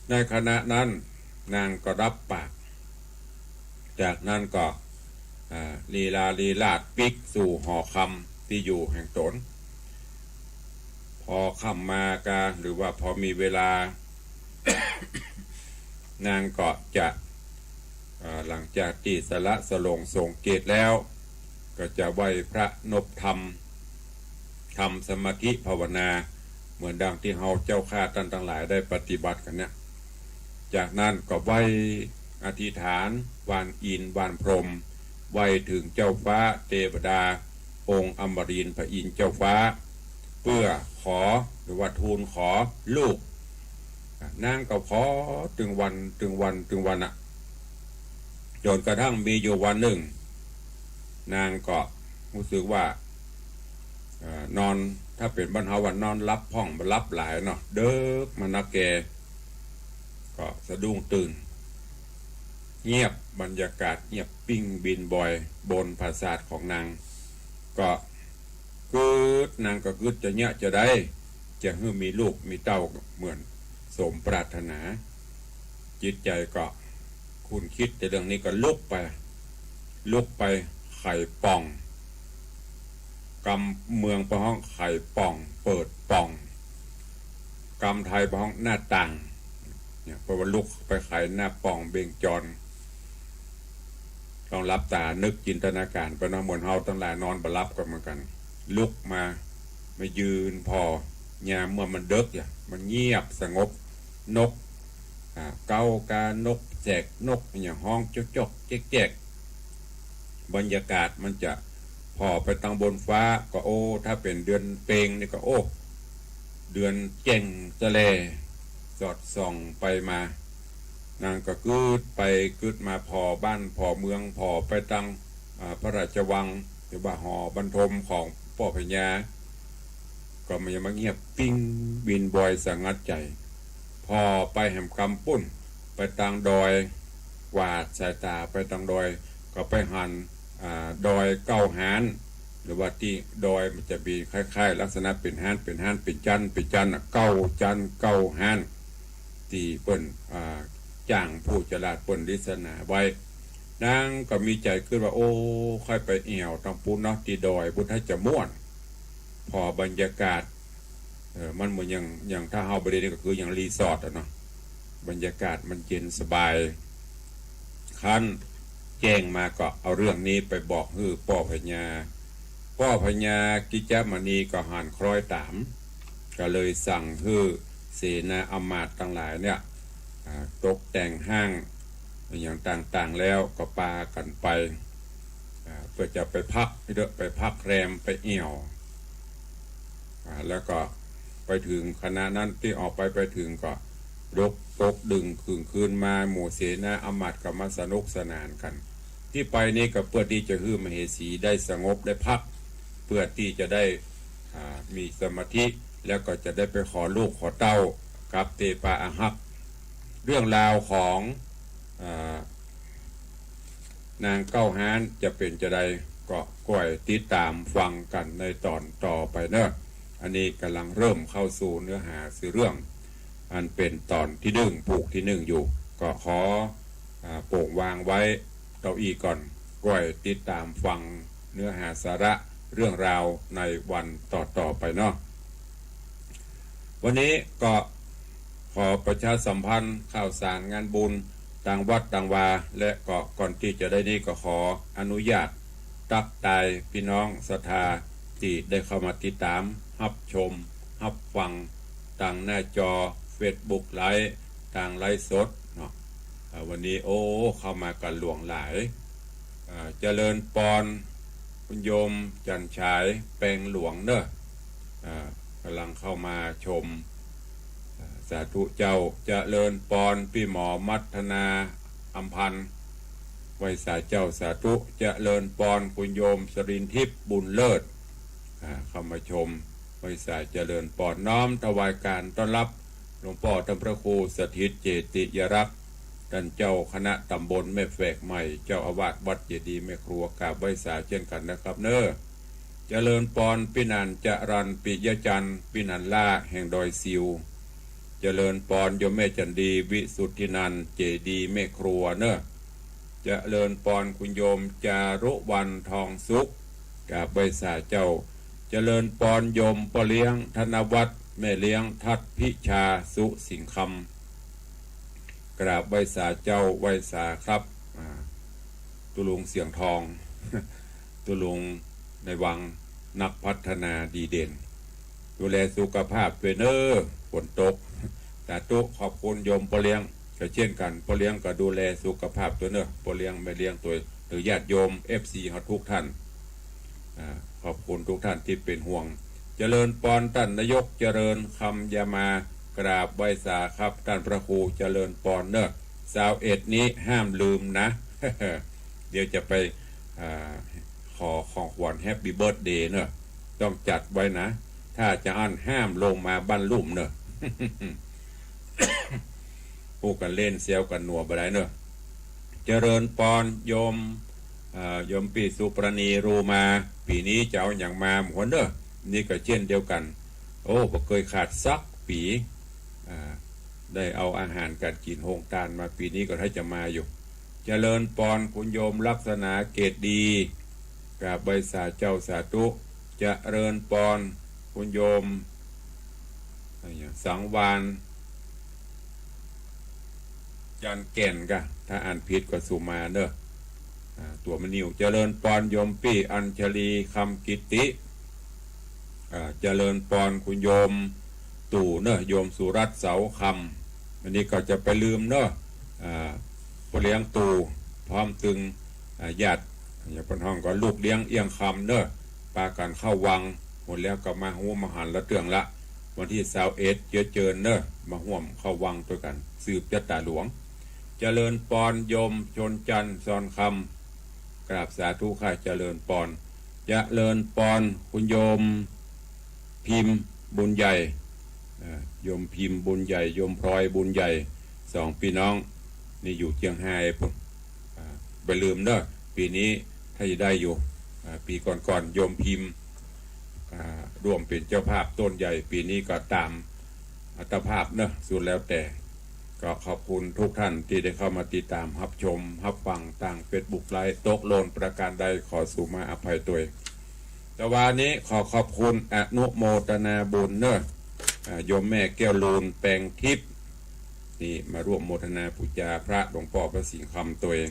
ในขณะนั้นนางก็รับปากจากนั้นก็ลีลาดปิกสู่หอคำที่อยู่แห่งตนพอค่ำมากาหรือว่าพอมีเวลา นางก็จะหลังจากที่สละสลงส่งเกตแล้วก็จะไหว้พระนพธรรมทำสมาธิภาวนาเหมือนดังที่เฮาเจ้าข้าท่านทั้งหลายได้ปฏิบัติกันเนี่ยจากนั้นก็ไหว้อธิษฐานวานอินวานพรหม ไว้ถึงเจ้าฟ้าเทวดาองค์อมรินทร์พระอินทร์เจ้าฟ้าเพื่อขอหรือว่าทูลขอลูกนางก็ขอถึงวันอ่ะจนกระทั่งมีอยู่วันหนึ่งนางก็รู้สึกว่านอนถ้าเป็นบ้านเฮาวันนอนรับห้องรับหลายเนาะเด้อมันนักแกก็สะดุ้งตื่นเงียบบรรยากาศเงียบปิ้งบินบอยบนปราสาทของนางก็นางก็จะเนี่ยจะได้จะให้มีลูกมีเต้าเหมือนสมปรารถนาจิตใจก็คุณคิดแต่เรื่องนี้ก็ลุกไปไข่ป่องกำเมืองประห้องไข่ป่องเปิดป่องกำไทยประห้องหน้าต่างเนี่ยเพราะว่าลุกไปไข่หน้าป่องเบ่งจรต้องรับตานึกจินตนาการไปนะเหมือนเฮาตั้งหลายนอนบรับกันเหมือนกันลุกมายืนพอยามเมื่อมันเดึกอย่างมันเงียบสงบนกเกากานกแจกนกอย่างห้องจกแจกบรรยากาศมันจะพอไปตั้งบนฟ้าก็โอ้ถ้าเป็นเดือนเปงนี่ก็โอ้เดือนเก่งทะเลสอดส่องไปมานางก็กึดมาพอบ้านพอเมืองพอไปตั้งพระราชวังหรือว่าหอบรรทมของพ่อพญาก็มันยังมาเงียบปิ้งบินบอยสังัดใจพอไปแหมกำปุ้นไปตังดอยกวาดสายตาไปตังดอยก็ไปหันดอยเก้าหานหรือว่าที่ดอยมันจะมีคล้ายๆลักษณะเป็นหานเป็นจันเก้าจันเก้าหานที่เปิ้นจ้างผู้ฉลาดเปิ้นลิศนาไว้นางก็มีใจขึ้นว่าโอ้ค่อยไปเอี่ยวตังปูนเนาะที่ดอยพุทธจะม่วนพอบรรยากาศมันเหมือนอย่างถ้าเฮาไปเรียนก็คืออย่างรีสอร์ทเนาะบรรยากาศมันเย็นสบายคันแจ้งมาก็เอาเรื่องนี้ไปบอกพ่อพญากิจมณีก็หันคล้อยตามก็เลยสั่งเสนาอมาตย์ทั้งหลายเนี่ยตกแต่งห้างอย่างต่างๆแล้วก็ปากันไปเพื่อจะไปพักแรมไปเอี่ยวแล้วก็ไปถึงคณะนั้นที่ออกไปถึงก็ตกดึงคืนมาหมู่เสนาอมาตย์ก็มาสนุกสนานกันที่ไปนี่ก็เพื่อที่จะมเหสีได้สงบได้พักเพื่อที่จะได้มีสมาธิแล้วก็จะได้ไปขอลูกขอเต้ากับเตปาอาหักเรื่องราวของนางเก้าหานจะเป็นจะได้ก็ก่อยติดตามฟังกันในตอนต่อไปเนอะอันนี้กำลังเริ่มเข้าสู่เนื้อหาสื่อเรื่องอันเป็นตอนที่ผูกที่อยู่ก็ขอโป่งวางไว้เก้าอี้ก่อนก่อยติดตามฟังเนื้อหาสาระเรื่องราวในวันต่อไปเนาะวันนี้ก็ขอประชาสัมพันธ์ข่าวสารงานบุญต่างวัดต่างวาและก็ก่อนที่จะได้นี้ก็ขออนุญาตตักตายพี่น้องศรัทธาที่ได้เข้ามาติดตามรับชมรับฟังต่างหน้าจอ Facebook ไลฟ์ต่างไลฟ์สดเนาะวันนี้เข้ามากันหลวงหลายเจริญปอนคุณโยมจันฉายแปลงหลวงเนอะกำลังเข้ามาชมสาธุเจ้าเจริญปอนพี่หมอมัทนาอัมพันธ์ไว้สาเจ้าสาธุเจริญปอนคุณโยมสรินทิพย์บุญเลิศเข้ามาชมไว้สาเจริญปอนน้อมถวายการต้อนรับหลวงพ่อท่านพระครูสถิตเจติยรักษ์ท่านเจ้าคณะตำบลแม่แฝกใหม่เจ้าอาวาสวัดเจดีย์แม่ครัวกราบไว้สาเช่นกันนะครับเนอะเจริญปอนปินันจรันปิยจันทร์ปินันล่าแห่งดอยซิวเจริญปอนโยมแม่จันดีวิสุทธินันเจดีย์แม่ครัวเนอะเจริญปอนคุณโยมจารุวันทองสุขกราบไว้สาเจ้าเจริญปอนโยมปเลี้ยงธนวัฒน์แม่เลี้ยงทัดพิชาสุสิงคำกราบไว้สาเจ้าไว้สาครับตุลุงเสียงทอง ตุลุงในวังนักพัฒนาดีเด่นดูแลสุขภาพด้วยเนอฝนตกแต่ตุขอบคุณโยมปเลี้ยงก็เช่นกันปเลี้ยงก็ดูแลสุขภาพตัวเนอปเลี้ยงไม่เลี้ยงตัว หรือญาติโยม FC เขาทุกท่านขอบคุณทุกท่านที่เป็นห่วงเจริญปอนท่านนายกเจริญคำยามากราบไหว้สาครับท่านพระครูเจริญปอนเนอะ21นี้ห้ามลืมนะ เดี๋ยวจะไปขอของขวัญแฮปปี้เบิร์ธเดย์เนอะต้องจัดไว้นะถ้าจะอันห้ามลงมาบ้านลุ่มเนอะ พูดกันเล่นเซลกันนัวไปได้เนอะเจริญปอนโยมโยมปีสุปรณีรูมาปีนี้จะเอาอย่างมาหมดเนอะนี่ก็เช่นเดียวกันโอ้ผมเคยขาดซักปีได้เอาอาหารการกินโฮงทานมาปีนี้ก็ให้จะมาอยู่เจริญปอนคุณโยมลักษณะเกตดีกับใบสาเจ้าสาธุเจริญปอนคุณโยมสังวานจันแก่นกะถ้าอ่านผิดก็สุมาเนอะตัวมันนิวเจริญปอนโยมปี้อัญชลีคำกิติเจริญปอนคุณโยมตู่เนอะโยมสุรัตน์เสาคำวันนี้ก็จะไปลืมเนอะพ่อเลี้ยงตู่พร้อมตึงญาติอย่าเป็นห้องก็ลูกเลี้ยงเอียงคำเนอะปากันเข้าวังหมดแล้วก็มาหัวมหันละเตืองละวันที่21เจริญเนอะมาห่วมเข้าวังตัวกันสืบจัตตาหลวงเจริญปอนโยมชนจันทร์ซอนคำกราบสาธุค่ะเจริญปอนเจริญปอนคุณโยมพิมพ์บุญใหญ่โยมพิมพ์บุญใหญ่โยมพลอยบุญใหญ่สองพี่น้องนี่อยู่เชียงรายปุ่นไปลืมเนอะปีนี้ถ้าจะได้อยู่ปีก่อนโยมพิมพ์ร่วมเป็นเจ้าภาพต้นใหญ่ปีนี้ก็ตามอัตภาพเนอะสุดแล้วแต่ก็ขอบคุณทุกท่านที่ได้เข้ามาติดตามรับชมรับฟังต่างเฟซบุ๊กไลฟ์ตกโลนประการใดขอสู่มาอภัยตัวแต่วันนี้ขอขอบคุณอนุโมทนาบุญเนอะโยมแม่แก้วลูนแปลงทิพย์นี่มาร่วมโมทนาปูจาพระหลวงพ่อพระสิงห์คำตัวเอง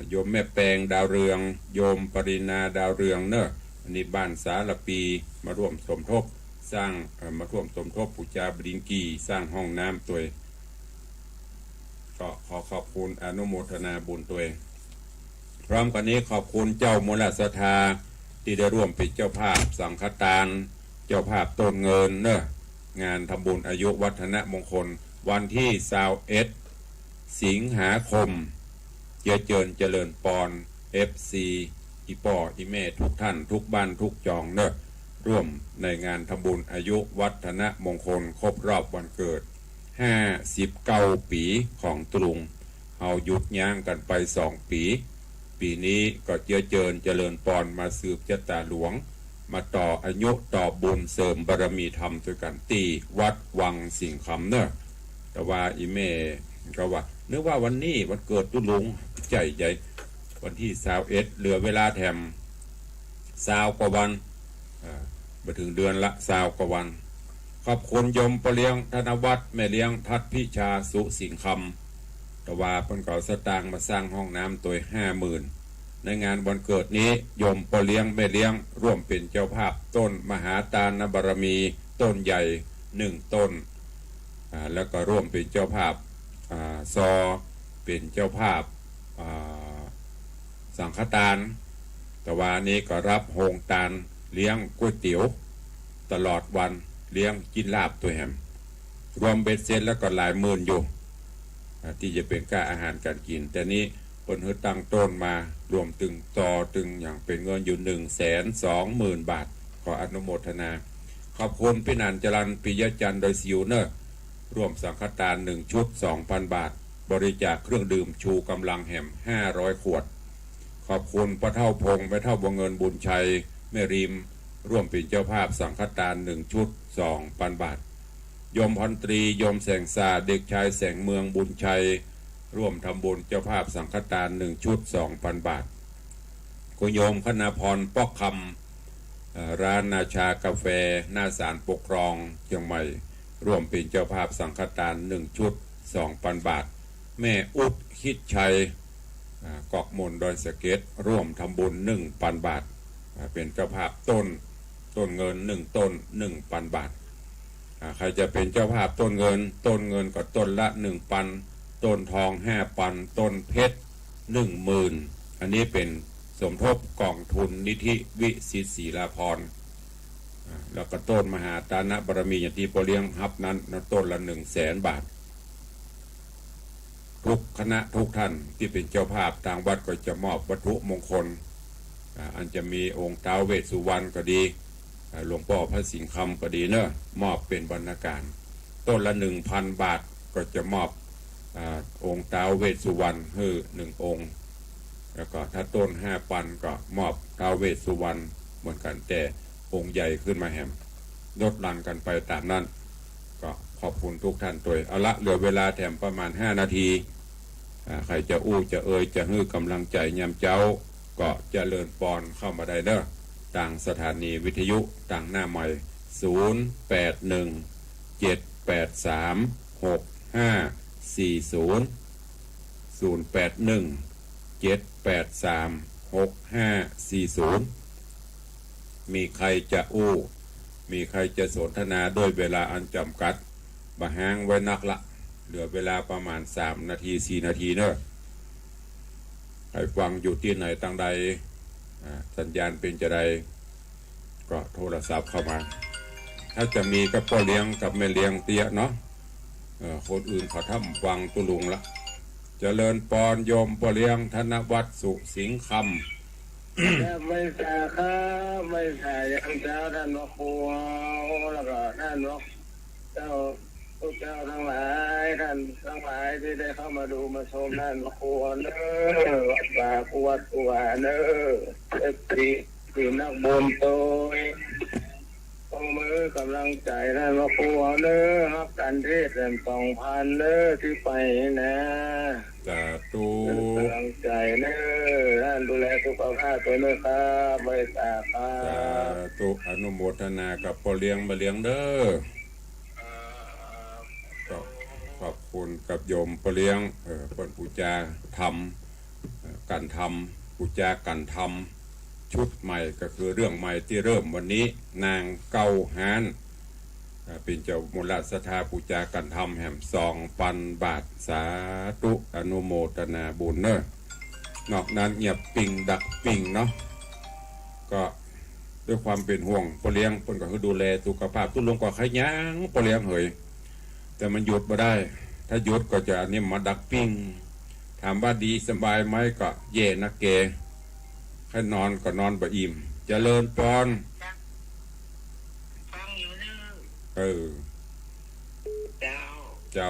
โยมแม่แปลงดาวเรืองโยมปรินาดาวเรืองเนอะอันนี้บ้านสารปีมาร่วมสมทบสร้างมาร่วมสมทบปูจาบดิงกีสร้างห้องน้ำตัวก็ขอขอบคุณอนุโมทนาบุญตัวเองพร้อมกันนี้ขอบคุณเจ้ามูลศรัทธาที่ได้ร่วมเป็นเจ้าภาพสังฆทานเจ้าภาพต้นเงินเนอะงานทำบุญอายุวัฒนมงคลวันที่21สิงหาคมเจริญปอน FC อีปออีเมทุกท่านทุกบ้านทุกจองเนอะร่วมในงานทำบุญอายุวัฒนมงคลครบรอบวันเกิด59 ปีของตรุงเอาหยุดย่างกันไป2 ปีนี้ก็เจริญปอนมาสืบชะตาหลวงมาต่ออายุต่อบุญเสริมบารมีธรรมด้วยกันตีวัดวังสิงห์คำเนอะแต่ว่าอีเมก็ว่านึกว่าวันนี้วันเกิดตุลุงใจวันที่21เหลือเวลาแถม20 กว่าวันมาถึงเดือนละ20 กว่าวันขอบคุณโยมปเลี้ยงธนวัฒน์แม่เลี้ยงทัดพิชาสุสิงห์คำแต่ว่าเพิ่นก็สตางค์มาสร้างห้องน้ำตัว50,000ในงานวันเกิดนี้โยมปเลี้ยงแม่เลี้ยงร่วมเป็นเจ้าภาพต้นมหาตานบารมีต้นใหญ่1 ต้นแล้วก็ร่วมเป็นเจ้าภาพซอเป็นเจ้าภาพสังฆทานแต่ว่านี้ก็รับโฮงทานเลี้ยงก๋วยเตี๋ยวตลอดวันเลี้ยงกินลาบตัวแหมรวมเบ็ดเสร็จแล้วก็หลายหมื่นอยู่ที่จะเป็นค่าอาหารการกินแต่นี้เพิ่นให้ตั้งต้นมารวมตึงต่อตึงอย่างเป็นเงินอยู่120,000 บาทขออนุโมทนาขอบคุณพี่นันจรัญปิยจันทร์โดยซิวเนอร์ร่วมสังฆทาน1 ชุด 2,000 บาทบริจาคเครื่องดื่มชูกำลังแหม500 ขวดขอบคุณพระเท่าพงษ์แม่เท่าบังเงินบุญชัยแม่ริมร่วมเป็นเจ้าภาพสังฆทาน1 ชุด 2,000 บาทโยมพรตรีโยมแสงสาเด็กชายแสงเมืองบุญชัยร่วมทำบุญเจ้าภาพสังฆทาน1 ชุด 2,000 บาทคุณโยมคณพรป้อคำร้านนาชากาแฟหน้าศาลปกครองเชียงใหม่ร่วมเป็นเจ้าภาพสังฆทาน1 ชุด 2,000 บาทแม่อุดคิดชัยกอกมนดอยสะเก็ดร่วมทำบุญ 1,000 บาทเป็นเจ้าภาพต้นเงิน1 ต้น 1,000 บาทใครจะเป็นเจ้าภาพต้นเงินก็ต้นละ 1,000 ต้นทอง 5,000 ต้นเพชร 10,000 อันนี้เป็นสมทบกองทุนนิธิวิสิตศรีลาภรณ์แล้วก็ต้นมหาตานะบารมีอย่างที่พอเลี้ยงฮับนั้นต้นละ100,000 บาททุกคณะทุกท่านที่เป็นเจ้าภาพทางวัดก็จะมอบวัตถุมงคลอันจะมีองค์ท้าวเวสสุวรรณก็ดีหลวงพ่อพระสิงห์คำก็ดีเนอะมอบเป็นบรรณาการต้นละ 1,000 บาทก็จะมอบองค์ท้าวเวสสุวรรณให้1 องค์แล้วก็ถ้าต้น5,000ก็มอบท้าวเวสสุวรรณเหมือนกันแต่องค์ใหญ่ขึ้นมาแหมลดหลั่นกันไปตามนั้นก็ขอบคุณทุกท่านตัวเอาละเหลือเวลาแถมประมาณ5 นาทีใครจะอู้จะเอ่ยจะฮื้อกำลังใจยำเจ้าก็จะเลิญปอนเข้ามาได้เด้อต่างสถานีวิทยุต่างหน้าใหม่0817836540มีใครจะอู้มีใครจะสนทนาด้วยเวลาอันจำกัดบ่ห้างไว้นักละเหลือเวลาประมาณ3 นาที4 นาทีเนอะใครฟังอยู่ที่ไหนต่างใดสัญญาณเป็นจะใดก็โทรศัพท์เข้ามาถ้าจะมีก็พ่อเลี้ยงกับแม่เลี้ยงเตี้ยเนาะคนอื่นเขาทำฟังตุลุงละเจริญปอนโยมพ่อเลี้ยงธนวัฒน์สุสิงห์คำไม่ใช่ครับไม่ใช่ยังเจ้าท่านพระครูแล้วก็ท่านพระเจ้าพวกเจ้าทั้งหลายท่านทั้งหลายที่ได้เข้ามาดูมาชมท่านพระครูเนอวัดป่าครูวัดครูวาเนอเอฟซีคือนักบุญโตยเอามือกำลังใจท่านพระครูเนอฮักกันเทศ2,000เนอที่ไปนะสาธุกำลังใจเนอท่านดูแลสุขภาพตัวเนอครับไม่ตาครับสาธุอนุโมทนากับพ่อเลี้ยงมาเลี้ยงเด้อก็ขอบคุณกับโยมพ่อเลี้ยงเปิดปูจาธรรมกันธรรมปูจากันธรรมชุดใหม่ก็คือเรื่องใหม่ที่เริ่มวันนี้นางเกาหานเป็นเจ้ามูลศรัทธาปูจากันธรรมแห่ม2,000 บาทสาธุอนุโมทนาบุญเนอะนอกนั้นเงียบปิงดักปิงเนาะก็ด้วยความเป็นห่วงพ่อเลี้ยงเพิ่นก็คือดูแลสุขภาพทุกลงกว่าขยันพ่อเลี้ยงเหยแต่มันหยุดมาได้ถ้าหยุดก็จะนี่มาดักปิ้งถามว่าดีสบายไหมก็เย่นักเกให้นอนก็นอนบ่อิ่มเจริญปอนฟังอยู่เนเจ้า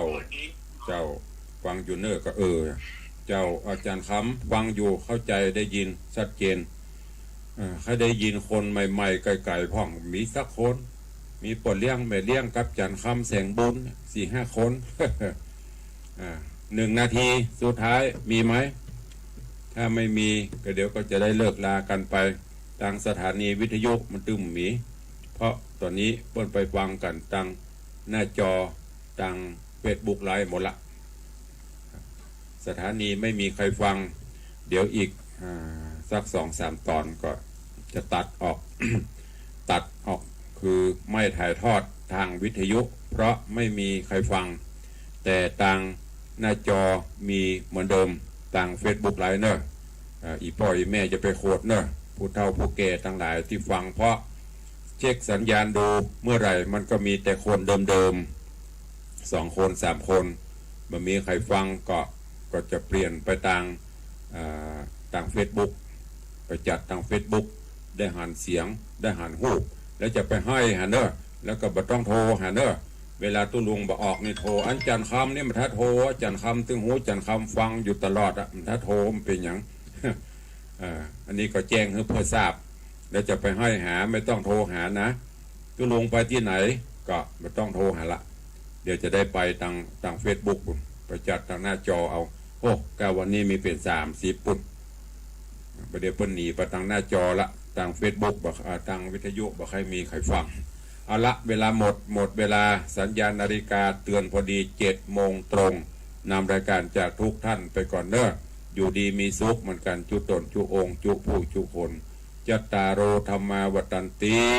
ฟังอยู่เนอก็เจ้าอาจารย์คำฟังอยู่เข้าใจได้ยินชัดเจนใครได้ยินคนใหม่ๆไกลๆพ่องมีสักคนมีปนเลี้ยงแม่เลี้ยงกับจันคำแสงบุญ4-5 คน 1 นาทีสุดท้ายมีไหมถ้าไม่มีก็เดี๋ยวก็จะได้เลิกลากันไปทางสถานีวิทยุมันตึมหมีเพราะตอนนี้เปิ้นไปฟังกันทางหน้าจอทางเฟซบุ๊กไลฟ์หมดละสถานีไม่มีใครฟังเดี๋ยวอีกสัก2-3 ตอนก็จะตัดออก ตัดออกคือไม่ถ่ายทอดทางวิทยุเพราะไม่มีใครฟังแต่ทางหน้าจอมีเหมือนเดิมทาง Facebook ไลฟ์เนอะอีพ่ออีแม่จะไปโคดเนอะผู้เฒ่าผู้แก่ทั้งหลายที่ฟังเพราะเช็คสัญญาณดูเมื่อไหร่มันก็มีแต่คนเดิมๆ2 คน 3 คนมันมีใครฟังก็จะเปลี่ยนไปทาง Facebook ไปจัดทาง Facebook ได้หันเสียงได้หันหูแล้วจะไปให้หันเนอะแล้วก็บ่ต้องโทรหันเนอะเวลาตุลุงบ่ออกนี่โทรอันจันคำนี่มันถ้าโทรจันคำตึงหูจันคำฟังอยู่ตลอดอ่ะมันถ้าโทรมันเป็นอย่าง อันนี้ก็แจ้งให้เพื่อทราบแล้วจะไปให้หาไม่ต้องโทรหานะตุลุงไปที่ไหนก็ไม่ต้องโทรหาละเดี๋ยวจะได้ไปทาง Facebook ไปจัดทางหน้าจอเอาโอ้ก้าวันนี้มีเป็น30 ปุ่นประเดี๋ยวเปิ้นหนีไปทางหน้าจอละทาง Facebook บ่ทางวิทยุบ่ใครมีใครฟังเอาละเวลาหมดเวลาสัญญาณนาฬิกาเตือนพอดี7 โมงตรงนำรายการจากทุกท่านไปก่อนเนอะอยู่ดีมีสุขเหมือนกันจุตนจุองค์จุผู้จุคนจัตตารโอธรรมาวัฏันติ